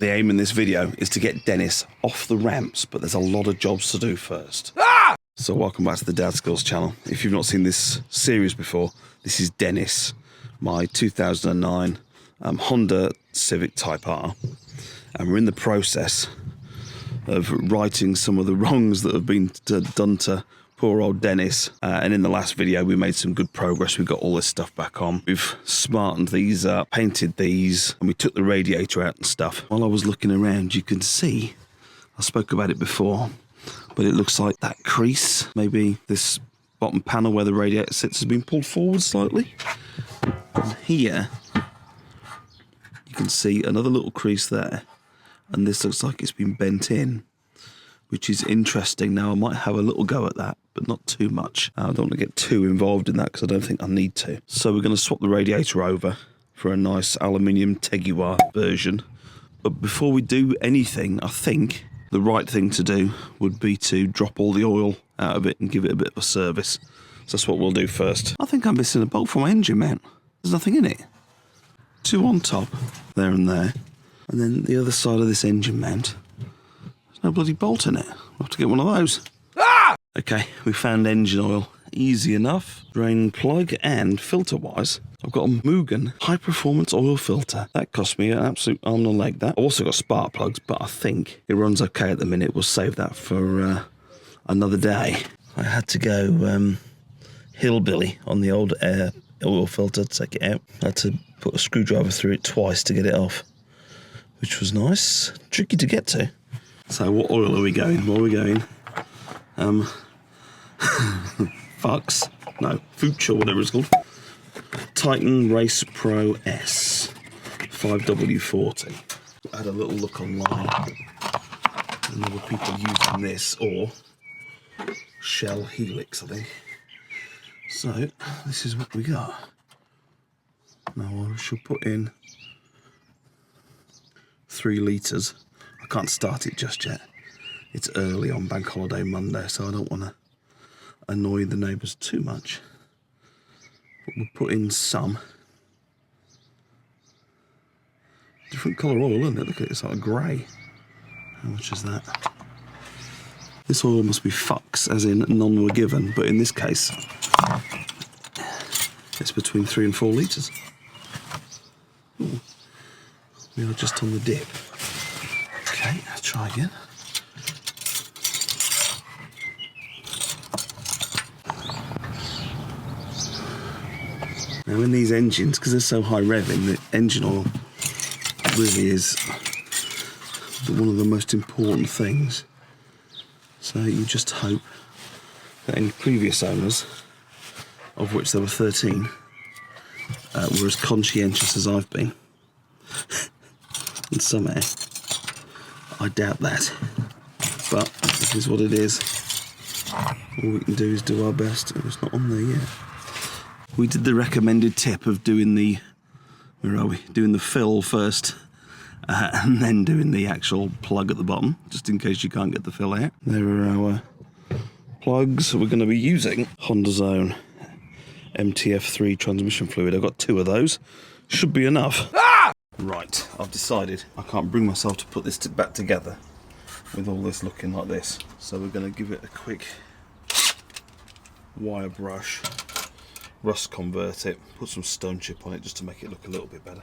The aim in this video is to get Dennis off the ramps, but there's a lot of jobs to do first. So welcome back to the Dadskillz channel. If you've not seen this series before, this is Denis, my 2009 Honda Civic Type R. And we're in the process of righting some of the wrongs that have been done to poor old Denis. And in the last video, we made some good progress. We got all this stuff back on. We've smartened these up, painted these, and we took the radiator out and stuff. While I was looking around, you can see, I spoke about it before, but it looks like that crease, maybe this bottom panel where the radiator sits, has been pulled forward slightly. And here, you can see another little crease there, and this looks like it's been bent in, which is interesting. Now, I might have a little go at that, but not too much. I don't want to get too involved in that because I don't think I need to. So we're going to swap the radiator over for a nice aluminium TEGIWA version. But before we do anything, I think the right thing to do would be to drop all the oil out of it and give it a bit of a service. So that's what we'll do first. I think I'm missing a bolt for my engine mount. There's nothing in it. Two on top, there and there. And then the other side of this engine mount, there's no bloody bolt in it. I'll have to get one of those. Ah! Okay, we found engine oil. Easy enough. Drain plug, and filter-wise, I've got a Mugen high-performance oil filter. That cost me an absolute arm and a leg, that. I've also got spark plugs, but I think it runs okay at the minute. We'll save that for another day. I had to go hillbilly on the old air oil filter to take it out. I had to put a screwdriver through it twice to get it off, which was nice. Tricky to get to. So what oil are we going? What are we going? Fuchs or whatever it's called. Titan Race Pro S 5W40. I had a little look online, and there were people using this, or Shell Helix, I think. So this is what we got. Now I shall put in 3 litres. I can't start it just yet. It's early on Bank Holiday Monday, so I don't want to annoy the neighbours too much. But we'll put in some. Different colour oil, isn't it? Look at it, it's like a grey. How much is that? This oil must be Fuchs, as in none were given, but in this case, it's between 3 and 4 litres. Ooh. We are just on the dip. Okay, let's try again. Now in these engines, because they're so high revving, the engine oil really is one of the most important things. So you just hope that any previous owners, of which there were 13, were as conscientious as I've been. And somehow, I doubt that. But this is what it is. All we can do is do our best. It's not on there yet. We did the recommended tip of doing the, where are we? Doing the fill first, and then doing the actual plug at the bottom, just in case you can't get the fill out. There are our plugs. We're going to be using Honda's own MTF3 transmission fluid. I've got 2 of those. Should be enough. Ah! Right, I've decided I can't bring myself to put this back together with all this looking like this. So we're going to give it a quick wire brush. Rust convert it, put some stone chip on it just to make it look a little bit better.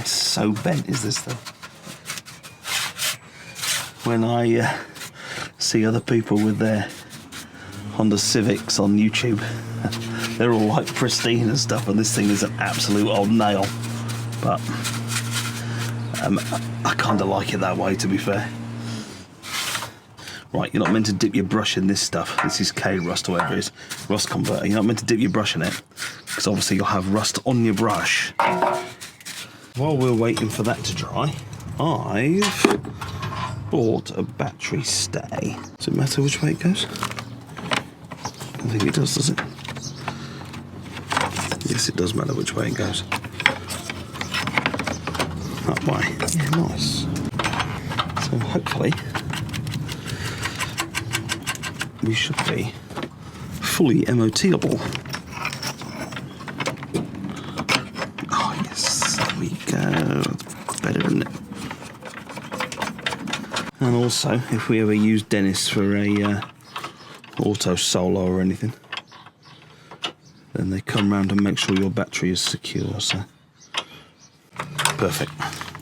So bent is this thing. When I see other people with their Honda Civics on YouTube, they're all like pristine and stuff, and this thing is an absolute old nail. But I kind of like it that way, to be fair. Right, you're not meant to dip your brush in this stuff. This is K-rust or whatever it is, rust converter. You're not meant to dip your brush in it, because obviously you'll have rust on your brush. While we're waiting for that to dry, I've bought a battery stay. Does it matter which way it goes? I think it does, does it? Yes, it does matter which way it goes. That way. Yeah, nice. So hopefully we should be fully MOT-able. Oh yes, there we go. Better than it. And also, if we ever use Denis for a auto solo or anything, then they come round and make sure your battery is secure. So perfect.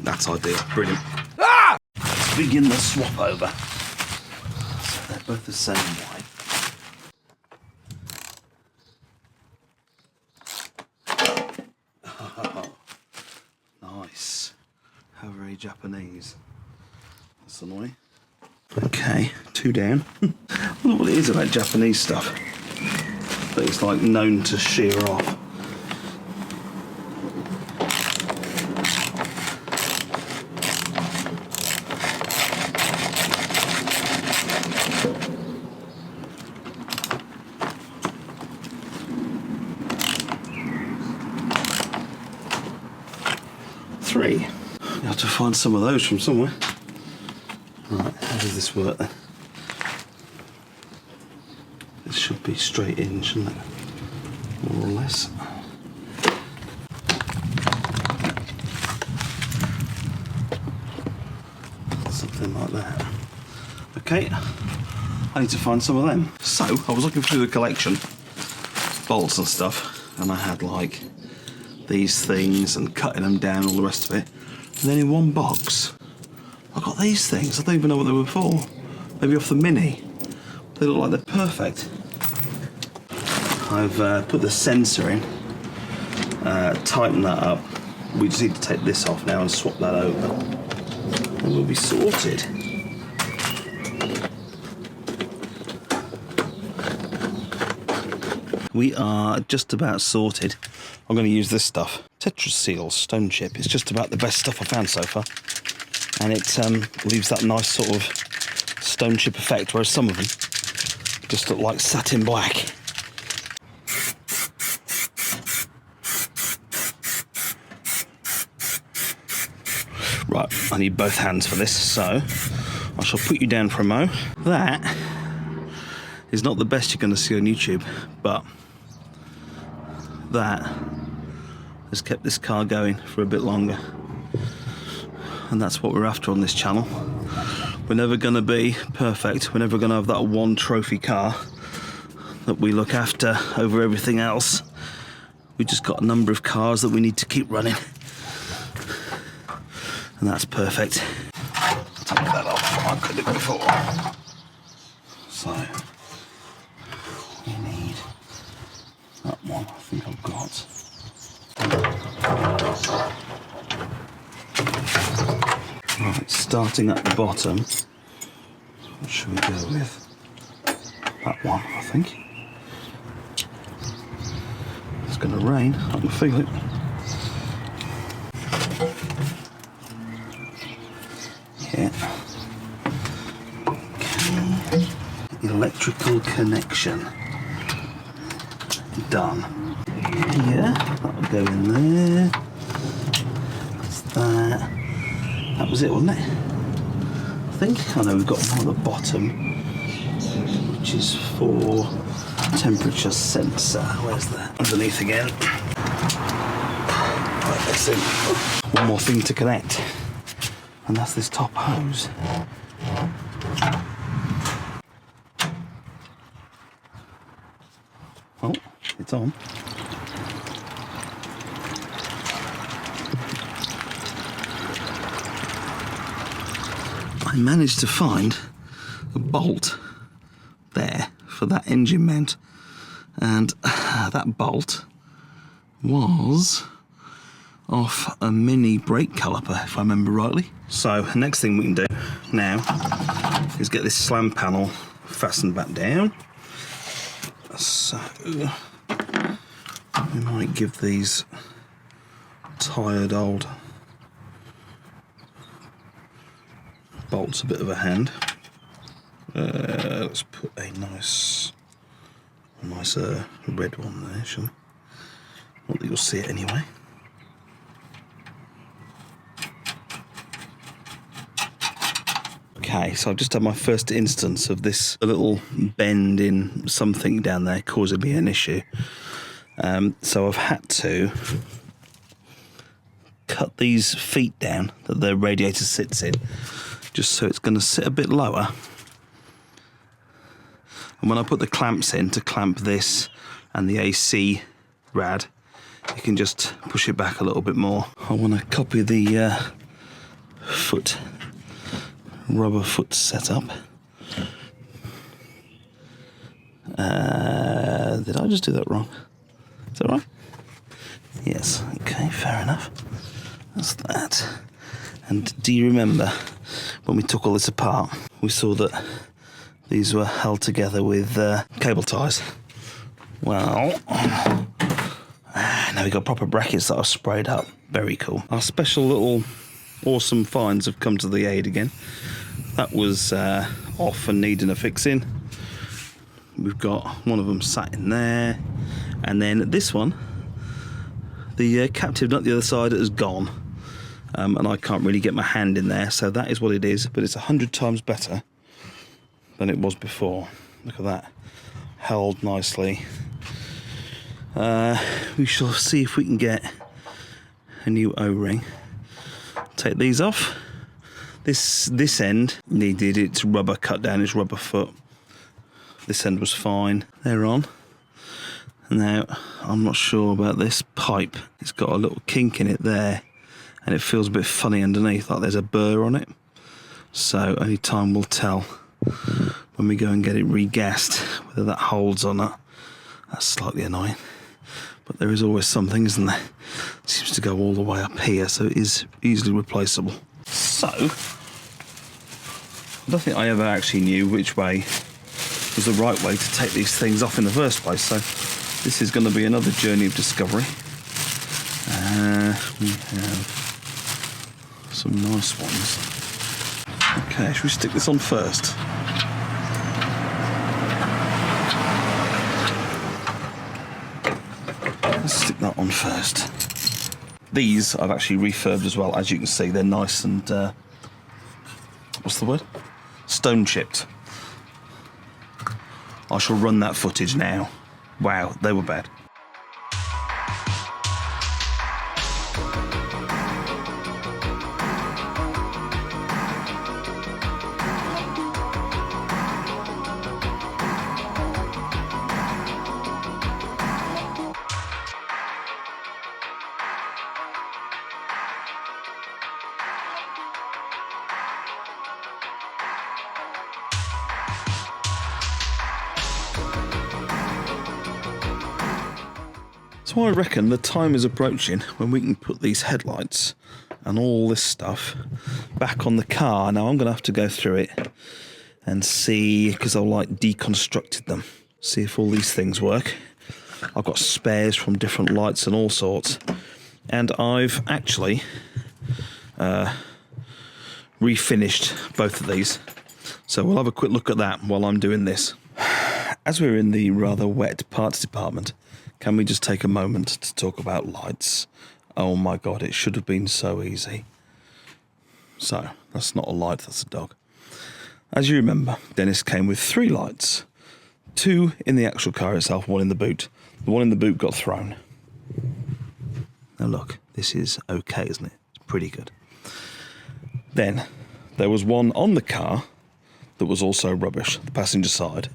That's ideal. Brilliant. Ah! Let's begin the swap over. So they're both the same way. Oh, nice. How very Japanese. That's annoying. Okay, 2 down. I don't know what it is about Japanese stuff, but it's like known to shear off. Three. You have to find some of those from somewhere. Right, how does this work then? This should be straight in, shouldn't it? More or less. Something like that. Okay, I need to find some of them. So, I was looking through the collection, bolts and stuff, and I had like these things and cutting them down, all the rest of it. And then in one box, I got these things. I don't even know what they were for. Maybe off the Mini. They look like they're perfect. I've put the sensor in, tightened that up. We just need to take this off now and swap that over. And we'll be sorted. We are just about sorted. I'm going to use this stuff. Tetraseal stone chip. It's just about the best stuff I've found so far. And it leaves that nice sort of stone chip effect, whereas some of them just look like satin black. Right, I need both hands for this, so I shall put you down for a mo. That is not the best you're going to see on YouTube, but that has kept this car going for a bit longer. And that's what we're after on this channel. We're never going to be perfect. We're never going to have that one trophy car that we look after over everything else. We've just got a number of cars that we need to keep running. And that's perfect. Take that off. I could do it before. So, we need that one. I think I've got. Right, starting at the bottom, what should we go with? That one, I think. It's going to rain, I can feel it. Yeah. Okay. Electrical connection. Done. Yeah, that'll go in there. That's that. That was it, wasn't it? I think. I know we've got one at the bottom, which is for temperature sensor. Where's that? Underneath again. Right, that's it. One more thing to connect, and that's this top hose. Oh, it's on. I managed to find a bolt there for that engine mount, and that bolt was off a mini brake caliper, if I remember rightly. So next thing we can do now is get this slam panel fastened back down. So we might give these tired old bolts a bit of a hand. Let's put a nice red one there, shall we? Not that you'll see it anyway. Okay, so I've just had my first instance of this little bend in something down there causing me an issue. So I've had to cut these feet down that the radiator sits in, just so it's going to sit a bit lower. And when I put the clamps in to clamp this and the AC rad, you can just push it back a little bit more. I want to copy the rubber foot setup. Did I just do that wrong? Is that right? Yes, okay, fair enough. That's that. And do you remember when we took all this apart, we saw that these were held together with cable ties? Well, now we've got proper brackets that are sprayed up. Very cool. Our special little awesome finds have come to the aid again. That was off and needing a fixing. We've got one of them sat in there, and then this one, the captive nut the other side has gone, and I can't really get my hand in there, so that is what it is. But it's 100 times better than it was before. Look at that, held nicely. We shall see if we can get a new O-ring. Take these off. This end needed its rubber cut down, its rubber foot. This end was fine. They're on. Now, I'm not sure about this pipe. It's got a little kink in it there, and it feels a bit funny underneath, like there's a burr on it. So only time will tell when we go and get it regassed, whether that holds or not. That's slightly annoying. But there is always something, isn't there? It seems to go all the way up here, so it is easily replaceable. So, I don't think I ever actually knew which way was the right way to take these things off in the first place, so this is going to be another journey of discovery. We have some nice ones. Okay, should we stick this on first? Let's stick that on first. These I've actually refurbed as well. As you can see, they're nice and what's the word? Stone chipped. I shall run that footage now. Wow, they were bad. So I reckon the time is approaching when we can put these headlights and all this stuff back on the car. Now I'm going to have to go through it and see, because I've like deconstructed them, see if all these things work. I've got spares from different lights and all sorts, and I've actually refinished both of these. So we'll have a quick look at that while I'm doing this. As we're in the rather wet parts department, can we just take a moment to talk about lights? Oh my God, it should have been so easy. So, that's not a light, that's a dog. As you remember, Denis came with 3 lights. 2 in the actual car itself, 1 in the boot. The one in the boot got thrown. Now look, this is okay, isn't it? It's pretty good. Then, there was one on the car that was also rubbish, the passenger side,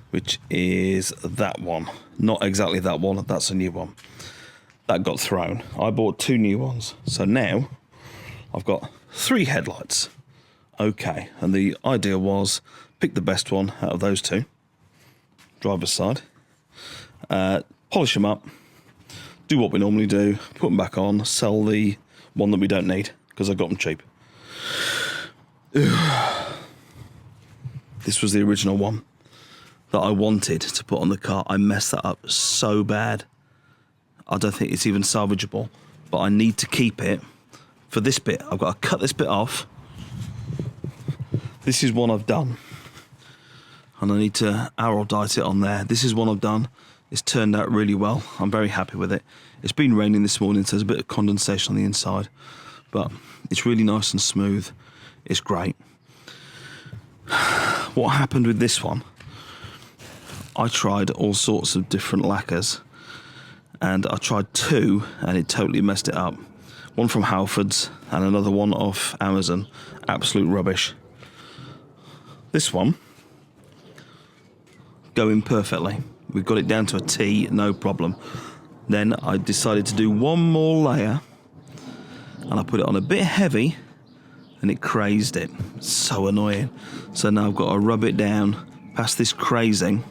which is that one. Not exactly that one, that's a new one. That got thrown. I bought 2 new ones. So now I've got 3 headlights. Okay, and the idea was pick the best one out of those 2. Driver's side. Polish them up. Do what we normally do. Put them back on. Sell the one that we don't need, because I got them cheap. This was the original one that I wanted to put on the car. I messed that up so bad. I don't think it's even salvageable, but I need to keep it. For this bit, I've got to cut this bit off, This is one I've done, and I need to araldite it on there. This is one I've done. It's turned out really well. I'm very happy with it. It's been raining this morning, so there's a bit of condensation on the inside, but it's really nice and smooth. It's great. What happened with this one, I tried all sorts of different lacquers, and I tried two and it totally messed it up. One from Halfords and another one off Amazon. Absolute rubbish. This one, going perfectly. We've got it down to a T, no problem. Then I decided to do one more layer, and I put it on a bit heavy, and it crazed it. So annoying. So now I've got to rub it down past this crazing,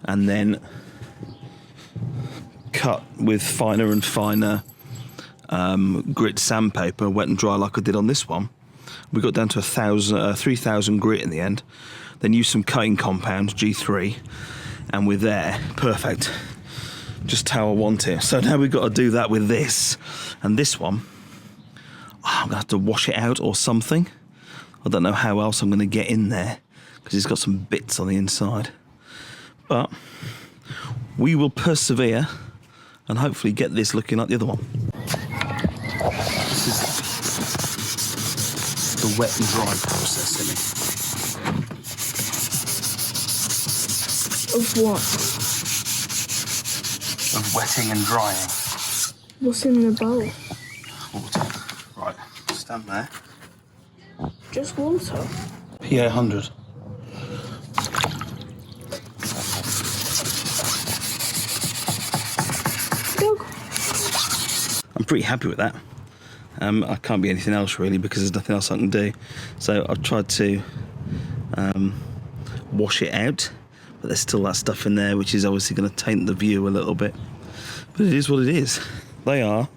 and then cut with finer and finer grit sandpaper, wet and dry, like I did on this one. We got down to 3,000 grit in the end. Then used some cutting compound, G3, and we're there. Perfect. Just how I want it. So now we've got to do that with this. And this one, I'm going to have to wash it out or something. I don't know how else I'm going to get in there, because it's got some bits on the inside. But we will persevere and hopefully get this looking like the other one. This is the wet and dry process, isn't it? Of what? Of wetting and drying. What's in the bowl? Water. Right, stand there. Just water? PA 100. Dog. I'm pretty happy with that. I can't be anything else really, because there's nothing else I can do. So I've tried to wash it out, but there's still that stuff in there, which is obviously going to taint the view a little bit. But it is what it is. They are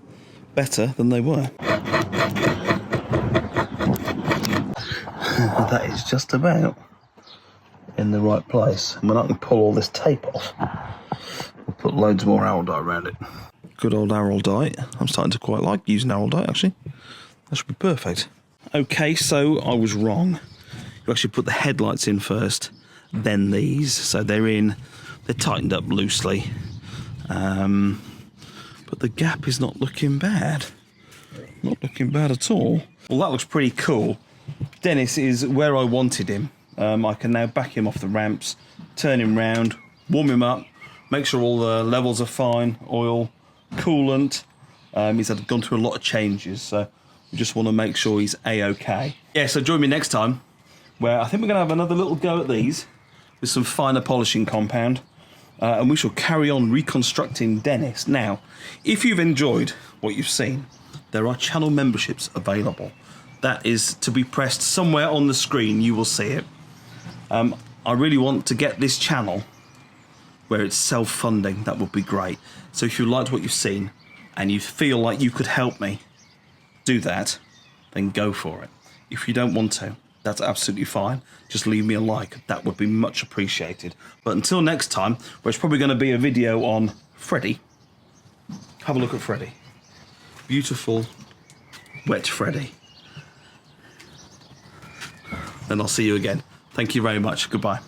better than they were. That is just about in the right place. And when I can pull all this tape off, we'll put loads more araldite around it. Good old araldite. I'm starting to quite like using araldite, actually. That should be perfect. Okay, so I was wrong. You actually put the headlights in first, then these. So they're tightened up loosely. But the gap is not looking bad. Not looking bad at all. Well, that looks pretty cool. Denis is where I wanted him. I can now back him off the ramps, turn him round, warm him up, make sure all the levels are fine, oil, coolant. He's gone through a lot of changes, so we just want to make sure he's A-OK. Yeah, so join me next time, where I think we're going to have another little go at these with some finer polishing compound, and we shall carry on reconstructing Denis. Now, if you've enjoyed what you've seen, there are channel memberships available. That is to be pressed somewhere on the screen. You will see it. I really want to get this channel where it's self-funding. That would be great. So if you liked what you've seen and you feel like you could help me do that, then go for it. If you don't want to, that's absolutely fine. Just leave me a like. That would be much appreciated. But until next time, where it's probably going to be a video on Freddy. Have a look at Freddy. Beautiful, wet Freddy. Then I'll see you again. Thank you very much. Goodbye.